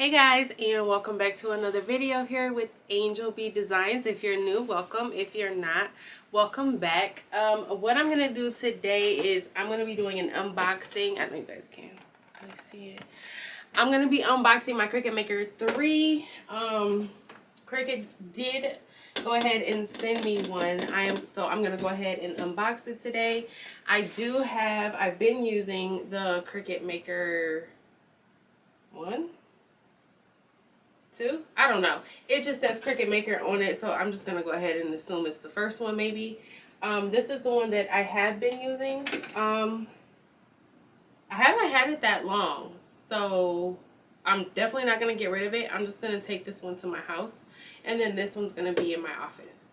Hey guys, and welcome back to another video here with Angel B Designs. If you're new, welcome. If you're not, welcome back. What I'm gonna do today is I'm gonna be doing an unboxing. I know you guys can really see it. I'm gonna be unboxing my Cricut Maker 3. Cricut did go ahead and send me one. I'm gonna go ahead and unbox it today. I've been using the Cricut Maker 1. Two? I don't know. It just says Cricut Maker on it, so I'm just gonna go ahead and assume it's the first one maybe. This is the one that I have been using. I haven't had it that long, so I'm definitely not gonna get rid of it. I'm just gonna take this one to my house, and then this one's gonna be in my office.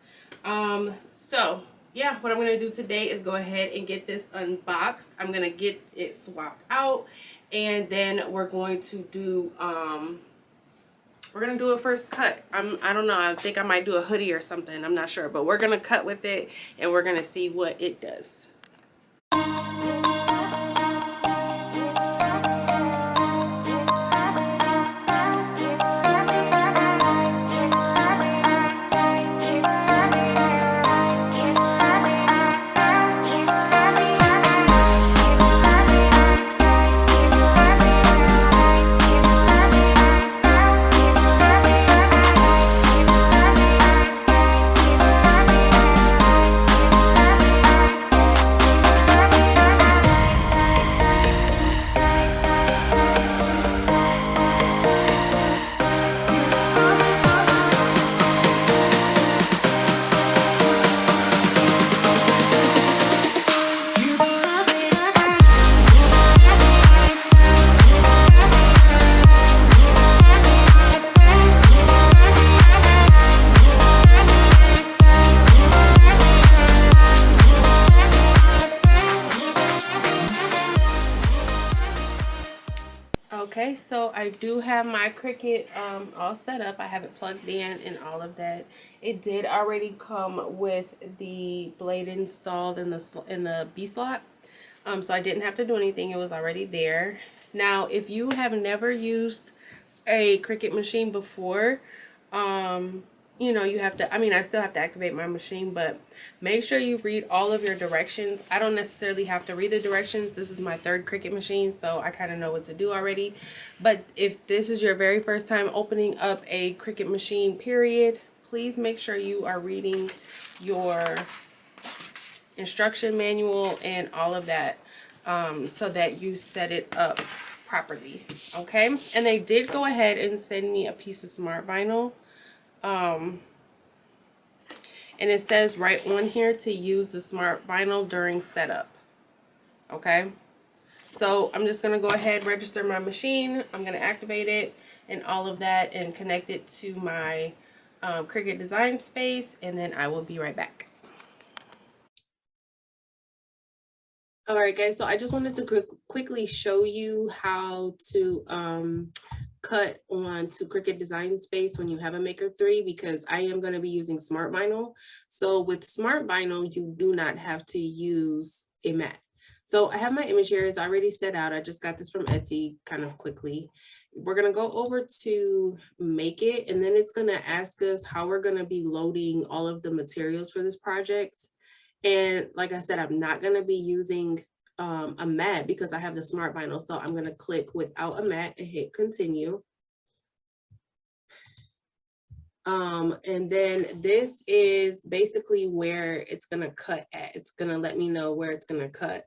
So yeah, what I'm gonna do today is go ahead and get this unboxed. I'm gonna get it swapped out, and then we're going to do we're gonna do a first cut. I don't know, I think I might do a hoodie or something, I'm not sure, but we're gonna cut with it and we're gonna see what it does. Okay, so I do have my Cricut all set up. I have it plugged in and all of that. It did already come with the blade installed in the B slot. So I didn't have to do anything. It was already there. Now, if you have never used a Cricut machine before, you know, you have to, I still have to activate my machine, but make sure you read all of your directions. I don't necessarily have to read the directions. This is my third Cricut machine, so I kind of know what to do already. But if this is your very first time opening up a Cricut machine, period, please make sure you are reading your instruction manual and all of that, so that you set it up properly. Okay, and they did go ahead and send me a piece of smart vinyl. And it says right on here to use the smart vinyl during setup. Okay, so I'm just going to go ahead, register my machine. I'm going to activate it and all of that and connect it to my Cricut design space, and then I will be right back. All right, guys, so I just wanted to quickly show you how to cut on to Cricut design space when you have a Maker 3, because I am going to be using smart vinyl. So with smart vinyl, you do not have to use a mat. So I have my image here. It's already set out. I just got this from Etsy kind of quickly. We're going to go over to make it, and then it's going to ask us how we're going to be loading all of the materials for this project. And like I said, I'm not going to be using a mat because I have the smart vinyl. So I'm going to click without a mat and hit continue. And then this is basically where it's going to cut at. It's going to let me know where it's going to cut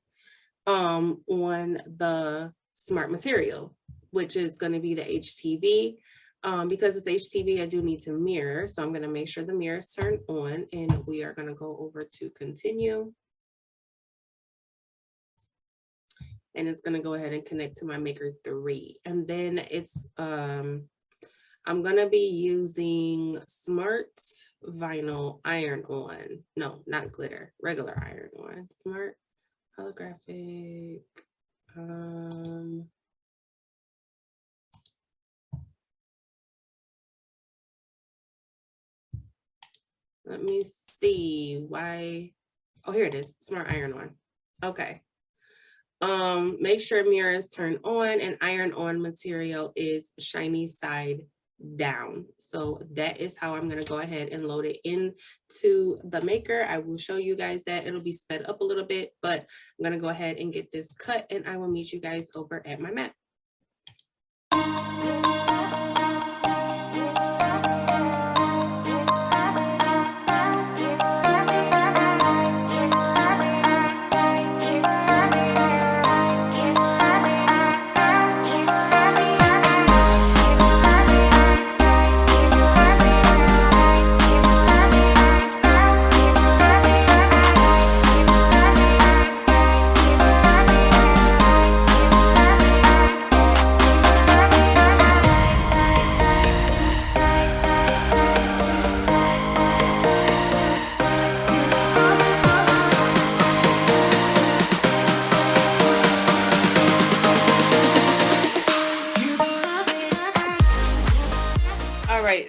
on the smart material, which is going to be the HTV. Because it's HTV, I do need to mirror. So I'm going to make sure the mirror is turned on, and we are going to go over to continue. And it's going to go ahead and connect to my Maker 3. And then it's, I'm going to be using smart vinyl iron on. No, not glitter, regular iron on. Smart holographic. Let me see why. Oh, here it is. Smart iron on. Okay. Make sure mirror is turned on and iron on material is shiny side down. So that is how I'm going to go ahead and load it into the maker. I will show you guys that it'll be sped up a little bit, but I'm going to go ahead and get this cut and I will meet you guys over at my mat.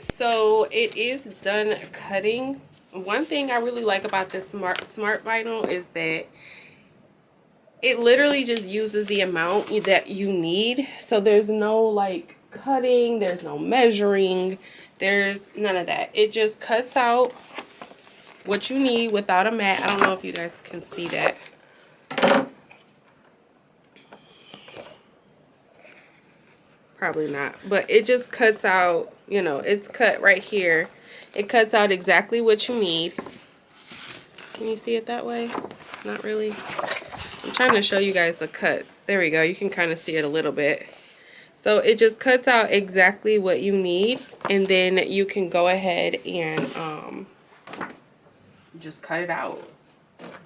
So it is done cutting. One thing I really like about this smart vinyl is that it literally just uses the amount that you need. So there's no like cutting, there's no measuring, there's none of that. It just cuts out what you need without a mat. I don't know if you guys can see that. Probably not, but it just cuts out, you know, it's cut right here. It cuts out exactly what you need. Can you see it that way? Not really. I'm trying to show you guys the cuts. There we go. You can kind of see it a little bit. So it just cuts out exactly what you need, and then you can go ahead and just cut it out.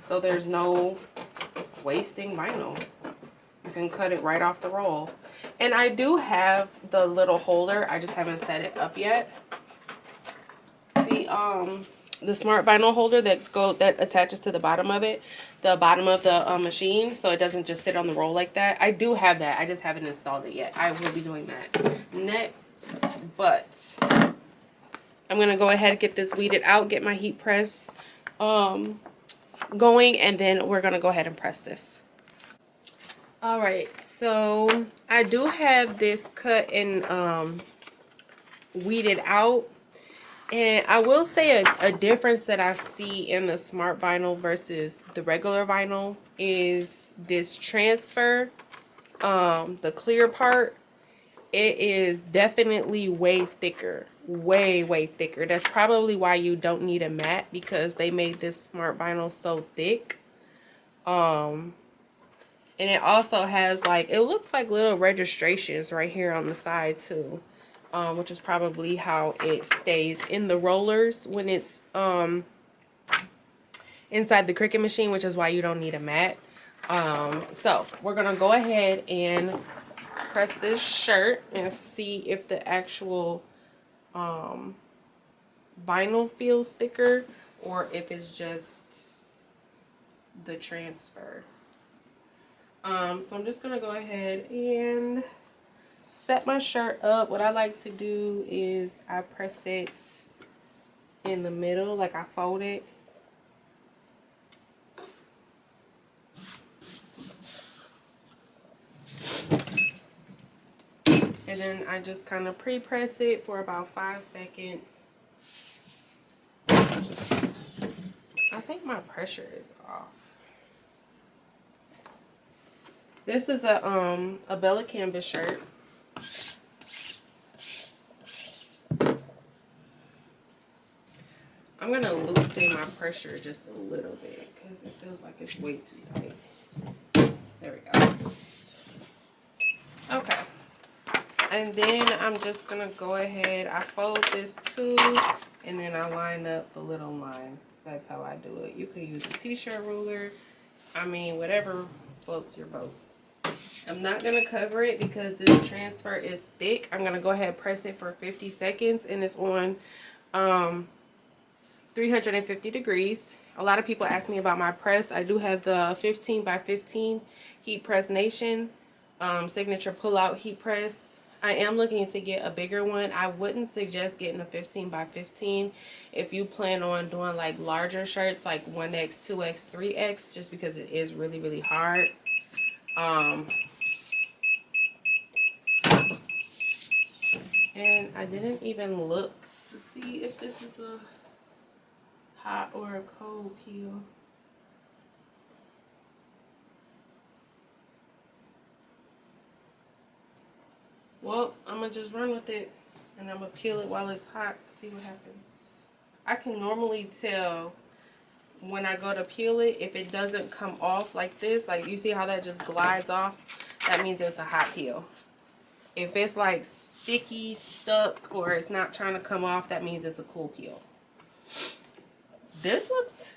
So there's no wasting vinyl. You can cut it right off the roll. And I do have the little holder. I just haven't set it up yet. The smart vinyl holder that attaches to the bottom of it, the bottom of the machine, so it doesn't just sit on the roll like that. I do have that. I just haven't installed it yet. I will be doing that next. But I'm gonna go ahead and get this weeded out, get my heat press going, and then we're gonna go ahead and press this. All right, so I do have this cut and weeded out, and I will say a difference that I see in the smart vinyl versus the regular vinyl is this transfer, the clear part. It is definitely way thicker, way thicker. That's probably why you don't need a mat, because they made this smart vinyl so thick. And it also has, like, it looks like little registrations right here on the side too, which is probably how it stays in the rollers when it's inside the Cricut machine, which is why you don't need a mat. So we're gonna go ahead and press this shirt and see if the actual vinyl feels thicker or if it's just the transfer. So I'm just gonna go ahead and set my shirt up. What I like to do is I press it in the middle, like I fold it. And then I just kind of pre-press it for about 5 seconds. I think my pressure is off. This is a Bella Canvas shirt. I'm going to loosen my pressure just a little bit because it feels like it's way too tight. There we go. Okay. And then I'm just going to go ahead. I fold this too, and then I line up the little lines. That's how I do it. You can use a t-shirt ruler. I mean, whatever floats your boat. I'm not going to cover it because this transfer is thick. I'm going to go ahead and press it for 50 seconds, and it's on 350 degrees. A lot of people ask me about my press. I do have the 15 by 15 Heat Press Nation signature pull-out heat press. I am looking to get a bigger one. I wouldn't suggest getting a 15 by 15 if you plan on doing like larger shirts like 1X, 2X, 3X, just because it is really hard. Um, and I didn't even look to see if this is a hot or a cold peel. Well, I'm gonna just run with it, and I'm gonna peel it while it's hot to see what happens. I can normally tell when I go to peel it, if it doesn't come off like this, like you see how that just glides off, that means it's a hot peel. If it's like sticky, stuck, or it's not trying to come off, that means it's a cool peel. This looks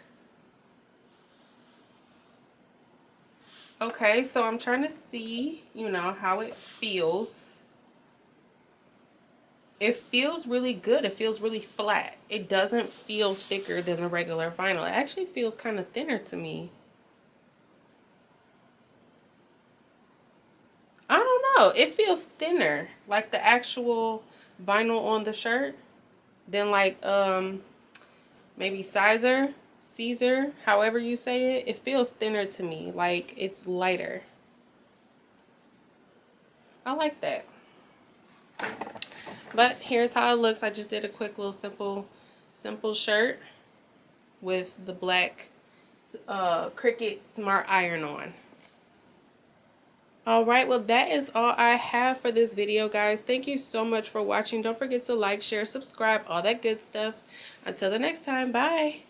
okay. So I'm trying to see, you know, how it feels. It feels really good. It feels really flat. It doesn't feel thicker than the regular vinyl. It actually feels kind of thinner to me. I don't know. It feels thinner, like the actual vinyl on the shirt, than like maybe Caesar, however you say it. It feels thinner to me, like it's lighter. I like that. But here's how it looks. I just did a quick little simple shirt with the black Cricut Smart Iron on. Alright, well that is all I have for this video, guys. Thank you so much for watching. Don't forget to like, share, subscribe, all that good stuff. Until the next time, bye.